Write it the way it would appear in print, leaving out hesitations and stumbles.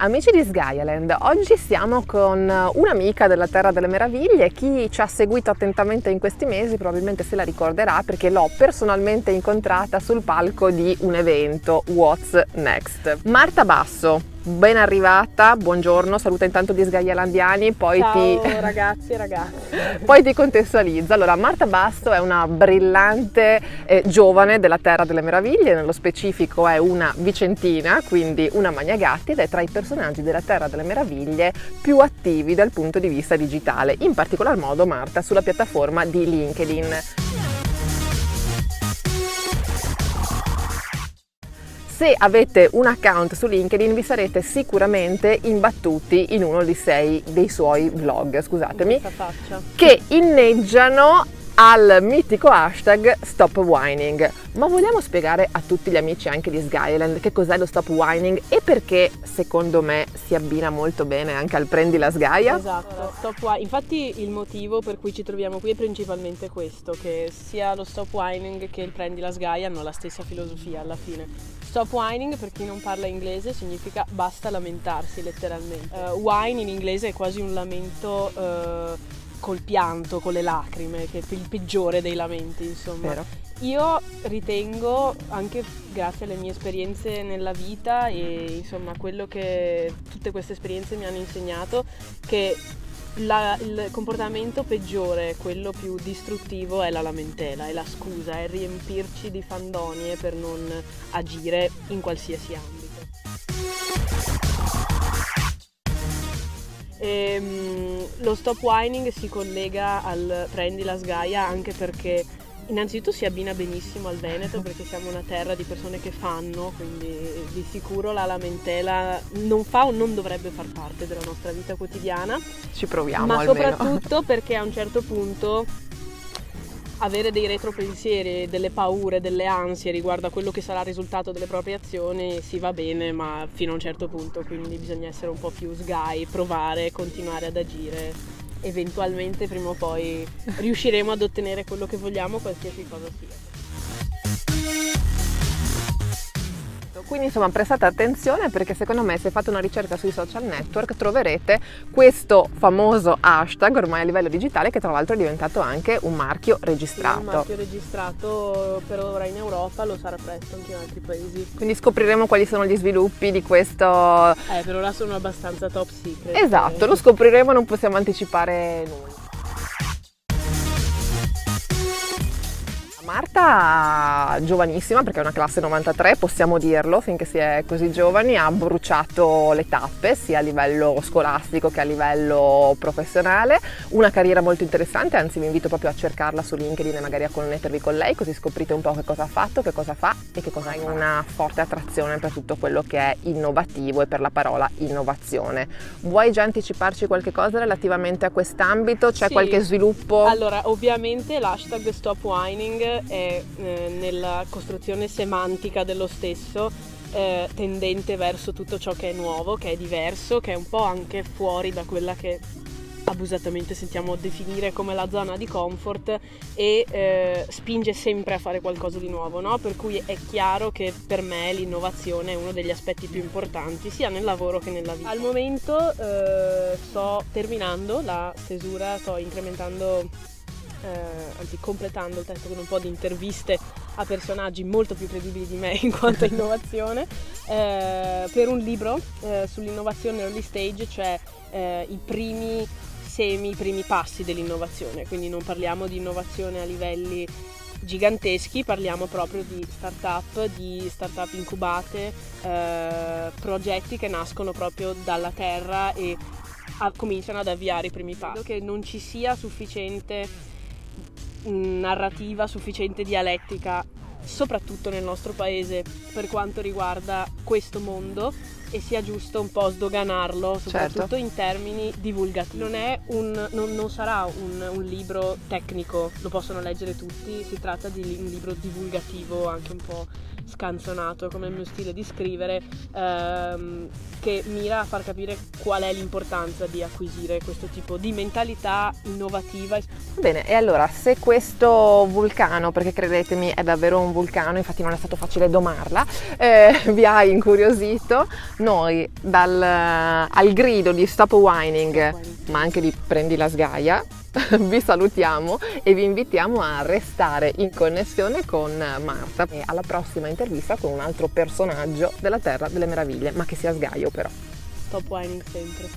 Amici di Sgaialand, oggi siamo con un'amica della Terra delle Meraviglie. Chi ci ha seguito attentamente in questi mesi probabilmente se la ricorderà perché l'ho personalmente incontrata sul palco di un evento, What's Next. Marta Basso, ben arrivata, buongiorno, saluta intanto gli sgaialandiani, poi ciao ragazzi e ragazze. Poi ti contestualizzo. Allora, Marta Basso è una brillante giovane della Terra delle Meraviglie, nello specifico è una vicentina, quindi una Magnagatti, ed è tra i personaggi della Terra delle Meraviglie più attivi dal punto di vista digitale, in particolar modo Marta sulla piattaforma di LinkedIn. Se avete un account su LinkedIn vi sarete sicuramente imbattuti in uno dei suoi vlog, scusatemi, che inneggiano al mitico hashtag Stop Whining. Ma vogliamo spiegare a tutti gli amici anche di Sgaialand che cos'è lo Stop Whining e perché secondo me si abbina molto bene anche al Prendi la Sgaia? Esatto, infatti il motivo per cui ci troviamo qui è principalmente questo, che sia lo Stop Whining che il Prendi la Sgaia hanno la stessa filosofia alla fine. Stop whining, per chi non parla inglese, significa basta lamentarsi letteralmente. Whine in inglese è quasi un lamento col pianto, con le lacrime, che è il peggiore dei lamenti, insomma. Vero. Io ritengo, anche grazie alle mie esperienze nella vita e insomma quello che tutte queste esperienze mi hanno insegnato, che il comportamento peggiore, quello più distruttivo, è la lamentela, è la scusa, è riempirci di fandonie per non agire in qualsiasi ambito. Lo stop whining si collega al Prendi la Sgaia anche perché innanzitutto si abbina benissimo al Veneto, perché siamo una terra di persone che fanno, quindi di sicuro la lamentela non fa o non dovrebbe far parte della nostra vita quotidiana. Ci proviamo ma almeno. soprattutto perché a un certo punto avere dei retropensieri, delle paure, delle ansie riguardo a quello che sarà il risultato delle proprie azioni si va bene, ma fino a un certo punto, quindi bisogna essere un po' più sgai, provare, continuare ad agire. Eventualmente prima o poi riusciremo ad ottenere quello che vogliamo, qualsiasi cosa sia. Quindi insomma prestate attenzione perché secondo me se fate una ricerca sui social network troverete questo famoso hashtag ormai a livello digitale che tra l'altro è diventato anche un marchio registrato. Sì, un marchio registrato per ora in Europa, lo sarà presto anche in altri paesi. Quindi scopriremo quali sono gli sviluppi di questo... Per ora sono abbastanza top secret. Esatto, lo scopriremo, non possiamo anticipare nulla. Marta, giovanissima perché è una classe 93, possiamo dirlo, finché si è così giovani, ha bruciato le tappe sia a livello scolastico che a livello professionale, una carriera molto interessante, anzi vi invito proprio a cercarla su LinkedIn e magari a connettervi con lei così scoprite un po' che cosa ha fatto, che cosa fa e che cosa ha. Una forte attrazione per tutto quello che è innovativo e per la parola innovazione. Vuoi già anticiparci qualche cosa relativamente a quest'ambito? C'è qualche sviluppo? Allora, ovviamente l'hashtag Stop Whining è nella costruzione semantica dello stesso tendente verso tutto ciò che è nuovo, che è diverso, che è un po' anche fuori da quella che abusatamente sentiamo definire come la zona di comfort e spinge sempre a fare qualcosa di nuovo, no? Per cui è chiaro che per me l'innovazione è uno degli aspetti più importanti sia nel lavoro che nella vita. Al momento sto terminando la stesura, sto incrementando anzi completando il testo con un po' di interviste a personaggi molto più credibili di me in quanto a innovazione per un libro sull'innovazione early stage, cioè i primi passi dell'innovazione, quindi non parliamo di innovazione a livelli giganteschi, parliamo proprio di startup incubate, progetti che nascono proprio dalla terra e cominciano ad avviare i primi passi. Credo che non ci sia sufficiente narrativa, sufficiente dialettica, soprattutto nel nostro paese, per quanto riguarda questo mondo, e sia giusto un po' sdoganarlo, soprattutto in termini divulgativi. Non sarà un libro tecnico, lo possono leggere tutti, si tratta di un libro divulgativo, anche un po' scanzonato come il mio stile di scrivere, che mira a far capire qual è l'importanza di acquisire questo tipo di mentalità innovativa. Bene, e allora se questo vulcano, perché credetemi è davvero un vulcano, infatti non è stato facile domarla, vi ha incuriosito, noi al grido di Stop Whining, ma anche di Prendi la sgaia, vi salutiamo e vi invitiamo a restare in connessione con Marta e alla prossima intervista con un altro personaggio della Terra delle Meraviglie, ma che sia sgaio però. Stop whining sempre.